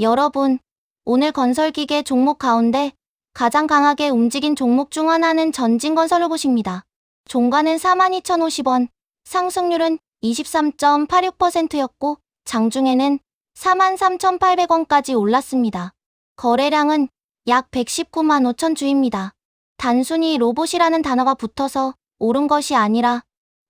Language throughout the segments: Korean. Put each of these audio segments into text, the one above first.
여러분, 오늘 건설기계 종목 가운데 가장 강하게 움직인 종목 중 하나는 전진건설 로봇입니다. 종가는 42,050원, 상승률은 23.86%였고 장중에는 43,800원까지 올랐습니다. 거래량은 약 119만 5천 주입니다. 단순히 로봇이라는 단어가 붙어서 오른 것이 아니라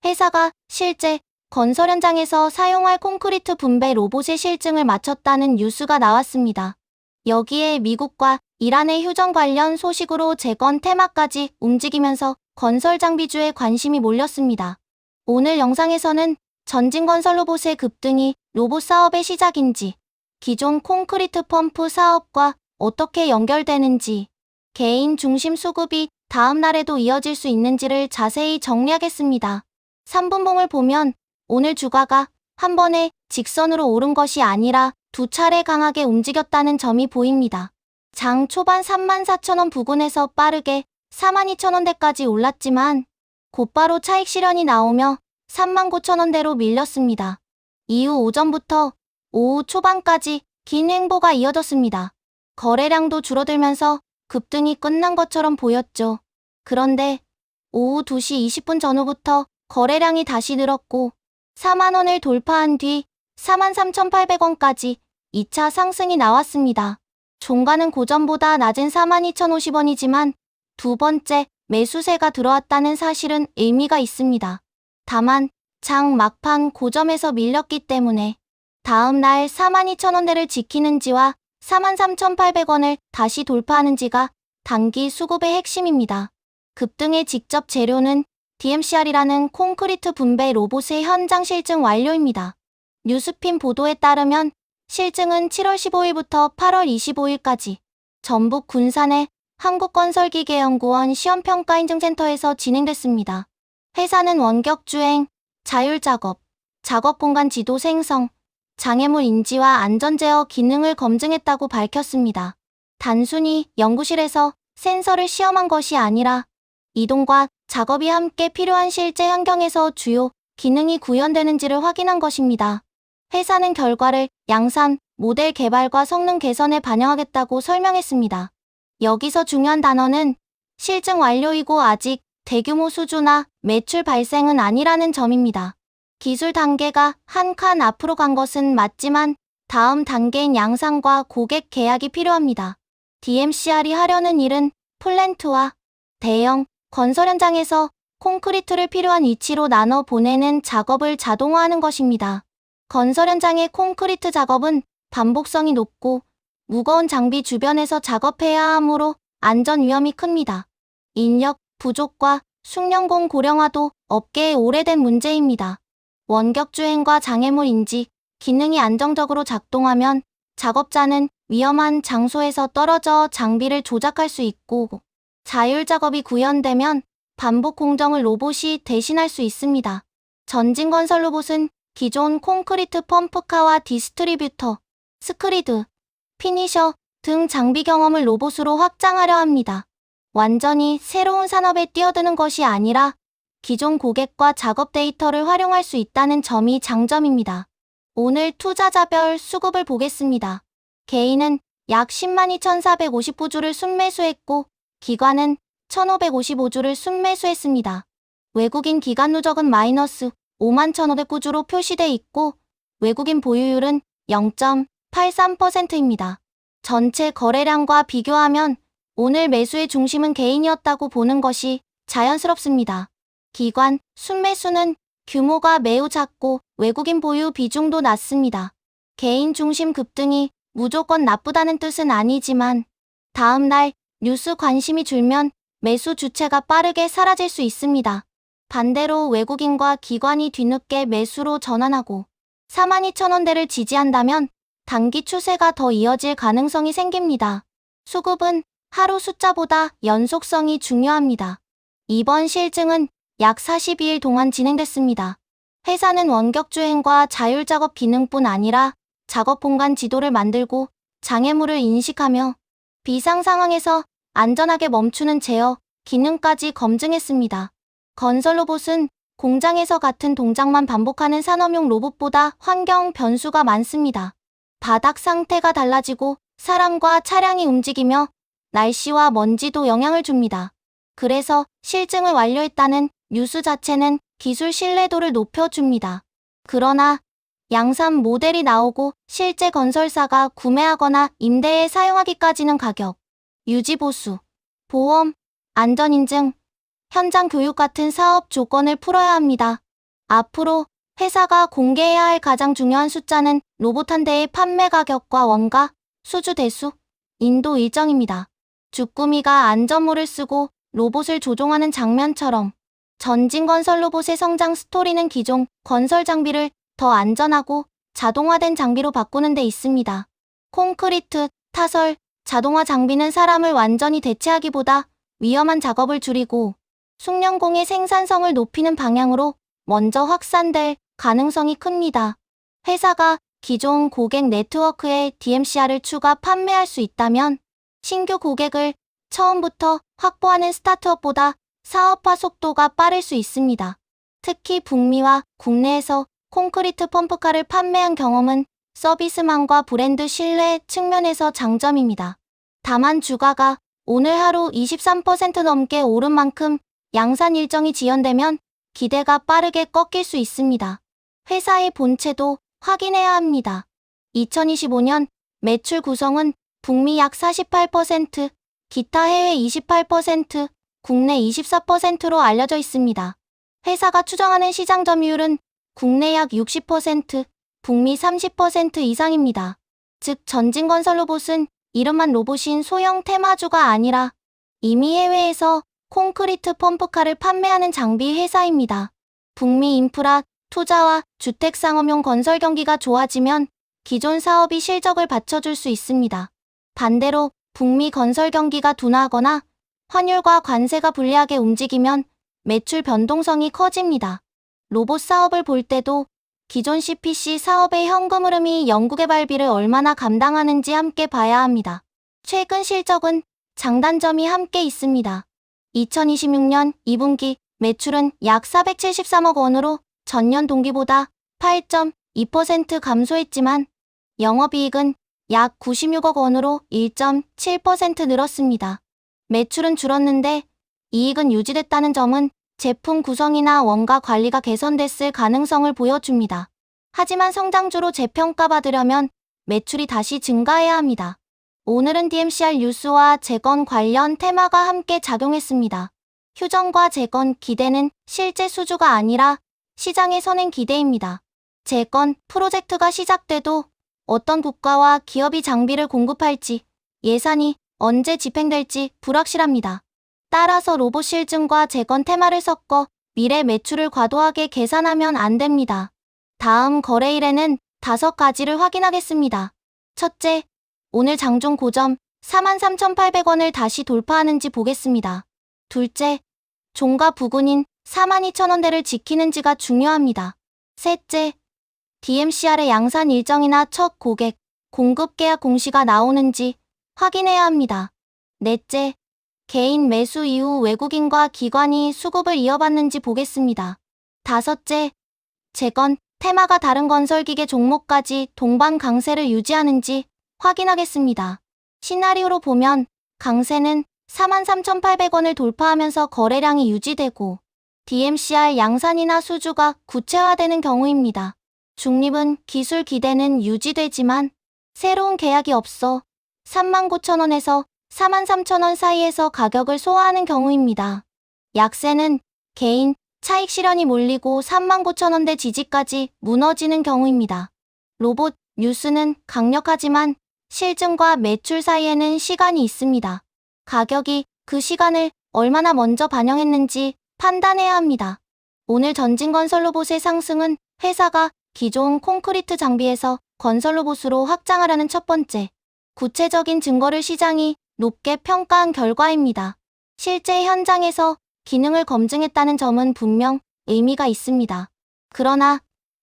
회사가 실제 건설 현장에서 사용할 콘크리트 분배 로봇의 실증을 맞췄다는 뉴스가 나왔습니다. 여기에 미국과 이란의 휴전 관련 소식으로 재건 테마까지 움직이면서 건설 장비주에 관심이 몰렸습니다. 오늘 영상에서는 전진건설 로봇의 급등이 로봇 사업의 시작인지, 기존 콘크리트 펌프 사업과 어떻게 연결되는지, 개인 중심 수급이 다음 날에도 이어질 수 있는지를 자세히 정리하겠습니다. 3분봉을 보면 오늘 주가가 한 번에 직선으로 오른 것이 아니라 두 차례 강하게 움직였다는 점이 보입니다. 장 초반 34,000원 부근에서 빠르게 42,000원대까지 올랐지만 곧바로 차익 실현이 나오며 39,000원대로 밀렸습니다. 이후 오전부터 오후 초반까지 긴 횡보가 이어졌습니다. 거래량도 줄어들면서 급등이 끝난 것처럼 보였죠. 그런데 오후 2시 20분 전후부터 거래량이 다시 늘었고 4만원을 돌파한 뒤 43,800원까지 2차 상승이 나왔습니다. 종가는 고점보다 낮은 42,050원이지만 두 번째 매수세가 들어왔다는 사실은 의미가 있습니다. 다만 장 막판 고점에서 밀렸기 때문에 다음 날 42,000원대를 지키는지와 43,800원을 다시 돌파하는지가 단기 수급의 핵심입니다. 급등의 직접 재료는 DMCR이라는 콘크리트 분배 로봇의 현장 실증 완료입니다. 뉴스핀 보도에 따르면 실증은 7월 15일부터 8월 25일까지 전북 군산의 한국건설기계연구원 시험평가인증센터에서 진행됐습니다. 회사는 원격주행, 자율작업, 작업공간 지도 생성, 장애물 인지와 안전제어 기능을 검증했다고 밝혔습니다. 단순히 연구실에서 센서를 시험한 것이 아니라 이동과 작업이 함께 필요한 실제 환경에서 주요 기능이 구현되는지를 확인한 것입니다. 회사는 결과를 양산, 모델 개발과 성능 개선에 반영하겠다고 설명했습니다. 여기서 중요한 단어는 실증 완료이고 아직 대규모 수주나 매출 발생은 아니라는 점입니다. 기술 단계가 한 칸 앞으로 간 것은 맞지만 다음 단계인 양산과 고객 계약이 필요합니다. DMCR이 하려는 일은 플랜트와 대형 건설 현장에서 콘크리트를 필요한 위치로 나눠 보내는 작업을 자동화하는 것입니다. 건설 현장의 콘크리트 작업은 반복성이 높고 무거운 장비 주변에서 작업해야 하므로 안전 위험이 큽니다. 인력 부족과 숙련공 고령화도 업계의 오래된 문제입니다. 원격주행과 장애물 인지 기능이 안정적으로 작동하면 작업자는 위험한 장소에서 떨어져 장비를 조작할 수 있고 자율작업이 구현되면 반복 공정을 로봇이 대신할 수 있습니다. 전진건설 로봇은 기존 콘크리트 펌프카와 디스트리뷰터, 스크리드, 피니셔 등 장비 경험을 로봇으로 확장하려 합니다. 완전히 새로운 산업에 뛰어드는 것이 아니라 기존 고객과 작업 데이터를 활용할 수 있다는 점이 장점입니다. 오늘 투자자별 수급을 보겠습니다. 개인은 약 102,459주를 순매수했고 기관은 1,555주를 순매수했습니다. 외국인 기관 누적은 마이너스 51,509주로 표시돼 있고 외국인 보유율은 0.83%입니다. 전체 거래량과 비교하면 오늘 매수의 중심은 개인이었다고 보는 것이 자연스럽습니다. 기관 순매수는 규모가 매우 작고 외국인 보유 비중도 낮습니다. 개인 중심 급등이 무조건 나쁘다는 뜻은 아니지만 다음 날 뉴스 관심이 줄면 매수 주체가 빠르게 사라질 수 있습니다. 반대로 외국인과 기관이 뒤늦게 매수로 전환하고 42,000원대를 지지한다면 단기 추세가 더 이어질 가능성이 생깁니다. 수급은 하루 숫자보다 연속성이 중요합니다. 이번 실증은 약 42일 동안 진행됐습니다. 회사는 원격주행과 자율작업 기능뿐 아니라 작업 공간 지도를 만들고 장애물을 인식하며 비상 상황에서 안전하게 멈추는 제어 기능까지 검증했습니다. 건설 로봇은 공장에서 같은 동작만 반복하는 산업용 로봇보다 환경 변수가 많습니다. 바닥 상태가 달라지고 사람과 차량이 움직이며 날씨와 먼지도 영향을 줍니다. 그래서 실증을 완료했다는 뉴스 자체는 기술 신뢰도를 높여줍니다. 그러나 양산 모델이 나오고 실제 건설사가 구매하거나 임대에 사용하기까지는 가격, 유지 보수, 보험, 안전인증, 현장 교육 같은 사업 조건을 풀어야 합니다. 앞으로 회사가 공개해야 할 가장 중요한 숫자는 로봇 한 대의 판매 가격과 원가, 수주 대수, 인도 일정입니다. 주꾸미가 안전모를 쓰고 로봇을 조종하는 장면처럼 전진 건설 로봇의 성장 스토리는 기존 건설 장비를 더 안전하고 자동화된 장비로 바꾸는 데 있습니다. 콘크리트, 타설, 자동화 장비는 사람을 완전히 대체하기보다 위험한 작업을 줄이고 숙련공의 생산성을 높이는 방향으로 먼저 확산될 가능성이 큽니다. 회사가 기존 고객 네트워크에 DMCR을 추가 판매할 수 있다면 신규 고객을 처음부터 확보하는 스타트업보다 사업화 속도가 빠를 수 있습니다. 특히 북미와 국내에서 콘크리트 펌프카를 판매한 경험은 서비스망과 브랜드 신뢰 측면에서 장점입니다. 다만 주가가 오늘 하루 23% 넘게 오른 만큼 양산 일정이 지연되면 기대가 빠르게 꺾일 수 있습니다. 회사의 본체도 확인해야 합니다. 2025년 매출 구성은 북미 약 48%, 기타 해외 28%, 국내 24%로 알려져 있습니다. 회사가 추정하는 시장 점유율은 국내 약 60%, 북미 30% 이상입니다. 즉 전진건설 로봇은 이름만 로봇인 소형 테마주가 아니라 이미 해외에서 콘크리트 펌프카를 판매하는 장비 회사입니다. 북미 인프라, 투자와 주택상업용 건설 경기가 좋아지면 기존 사업이 실적을 받쳐줄 수 있습니다. 반대로 북미 건설 경기가 둔화하거나 환율과 관세가 불리하게 움직이면 매출 변동성이 커집니다. 로봇 사업을 볼 때도 기존 CPC 사업의 현금 흐름이 연구개발비를 얼마나 감당하는지 함께 봐야 합니다. 최근 실적은 장단점이 함께 있습니다. 2026년 2분기 매출은 약 473억 원으로 전년 동기보다 8.2% 감소했지만 영업이익은 약 96억 원으로 1.7% 늘었습니다. 매출은 줄었는데 이익은 유지됐다는 점은 제품 구성이나 원가 관리가 개선됐을 가능성을 보여줍니다. 하지만 성장주로 재평가받으려면 매출이 다시 증가해야 합니다. 오늘은 DMCR 뉴스와 재건 관련 테마가 함께 작용했습니다. 휴전과 재건 기대는 실제 수주가 아니라 시장의 선행 기대입니다. 재건 프로젝트가 시작돼도 어떤 국가와 기업이 장비를 공급할지, 예산이 언제 집행될지 불확실합니다. 따라서 로봇 실증과 재건 테마를 섞어 미래 매출을 과도하게 계산하면 안 됩니다. 다음 거래일에는 5가지를 확인하겠습니다. 첫째, 오늘 장중 고점 43,800원을 다시 돌파하는지 보겠습니다. 둘째, 종가 부근인 42,000원대를 지키는지가 중요합니다. 셋째, DMCR의 양산 일정이나 첫 고객, 공급 계약 공시가 나오는지 확인해야 합니다. 넷째, 개인 매수 이후 외국인과 기관이 수급을 이어받는지 보겠습니다. 다섯째, 재건, 테마가 다른 건설기계 종목까지 동반 강세를 유지하는지 확인하겠습니다. 시나리오로 보면 강세는 43,800원을 돌파하면서 거래량이 유지되고 DMCR 양산이나 수주가 구체화되는 경우입니다. 중립은 기술 기대는 유지되지만 새로운 계약이 없어 39,000원에서 43,000원 사이에서 가격을 소화하는 경우입니다. 약세는 개인, 차익 실현이 몰리고 39,000원대 지지까지 무너지는 경우입니다. 로봇, 뉴스는 강력하지만 실증과 매출 사이에는 시간이 있습니다. 가격이 그 시간을 얼마나 먼저 반영했는지 판단해야 합니다. 오늘 전진건설 로봇의 상승은 회사가 기존 콘크리트 장비에서 건설 로봇으로 확장하라는 첫 번째, 구체적인 증거를 시장이 높게 평가한 결과입니다. 실제 현장에서 기능을 검증했다는 점은 분명 의미가 있습니다. 그러나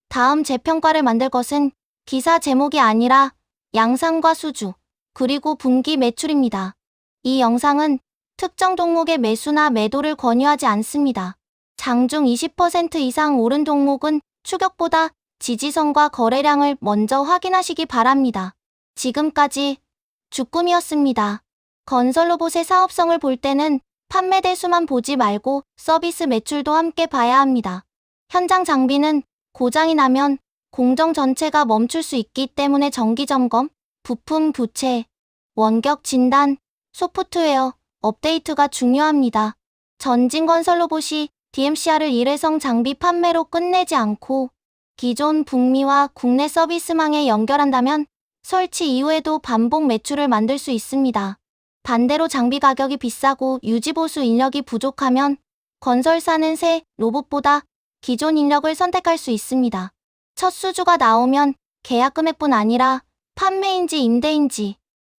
다음 재평가를 만들 것은 기사 제목이 아니라 양산과 수주, 그리고 분기 매출입니다. 이 영상은 특정 종목의 매수나 매도를 권유하지 않습니다. 장중 20% 이상 오른 종목은 추격보다 지지선과 거래량을 먼저 확인하시기 바랍니다. 지금까지 주꿈이었습니다. 건설 로봇의 사업성을 볼 때는 판매 대수만 보지 말고 서비스 매출도 함께 봐야 합니다. 현장 장비는 고장이 나면 공정 전체가 멈출 수 있기 때문에 정기 점검, 부품 교체, 원격 진단, 소프트웨어 업데이트가 중요합니다. 전진건설 로봇이 DMCR을 일회성 장비 판매로 끝내지 않고 기존 북미와 국내 서비스망에 연결한다면 설치 이후에도 반복 매출을 만들 수 있습니다. 반대로 장비 가격이 비싸고 유지보수 인력이 부족하면 건설사는 새 로봇보다 기존 인력을 선택할 수 있습니다. 첫 수주가 나오면 계약 금액뿐 아니라 판매인지 임대인지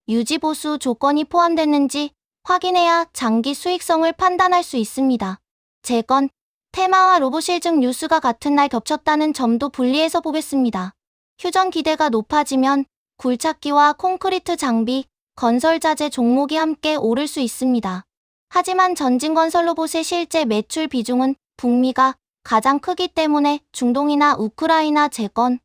유지보수 조건이 포함됐는지 확인해야 장기 수익성을 판단할 수 있습니다. 재건, 테마와 로보실증 뉴스가 같은 날 겹쳤다는 점도 분리해서 보겠습니다. 휴전 기대가 높아지면 굴착기와 콘크리트 장비, 건설자재 종목이 함께 오를 수 있습니다. 하지만 전진건설 로봇의 실제 매출 비중은 북미가 가장 크기 때문에 중동이나 우크라이나 재건,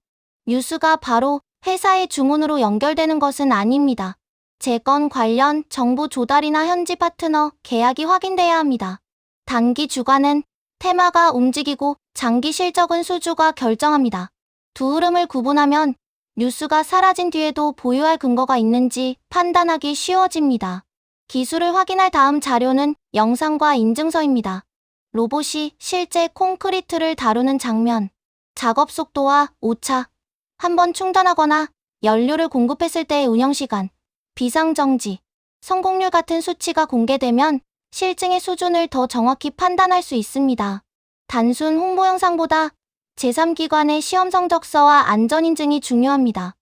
뉴스가 바로 회사의 주문으로 연결되는 것은 아닙니다. 재건 관련 정보 조달이나 현지 파트너 계약이 확인돼야 합니다. 단기 주가는 테마가 움직이고 장기 실적은 수주가 결정합니다. 두 흐름을 구분하면 뉴스가 사라진 뒤에도 보유할 근거가 있는지 판단하기 쉬워집니다. 기술을 확인할 다음 자료는 영상과 인증서입니다. 로봇이 실제 콘크리트를 다루는 장면, 작업 속도와 오차, 한번 충전하거나 연료를 공급했을 때의 운영시간, 비상정지, 성공률 같은 수치가 공개되면 실증의 수준을 더 정확히 판단할 수 있습니다. 단순 홍보 영상보다 제3기관의 시험 성적서와 안전인증이 중요합니다.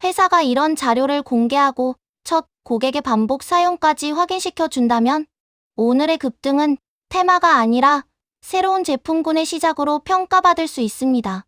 회사가 이런 자료를 공개하고 첫 고객의 반복 사용까지 확인시켜 준다면 오늘의 급등은 테마가 아니라 새로운 제품군의 시작으로 평가받을 수 있습니다.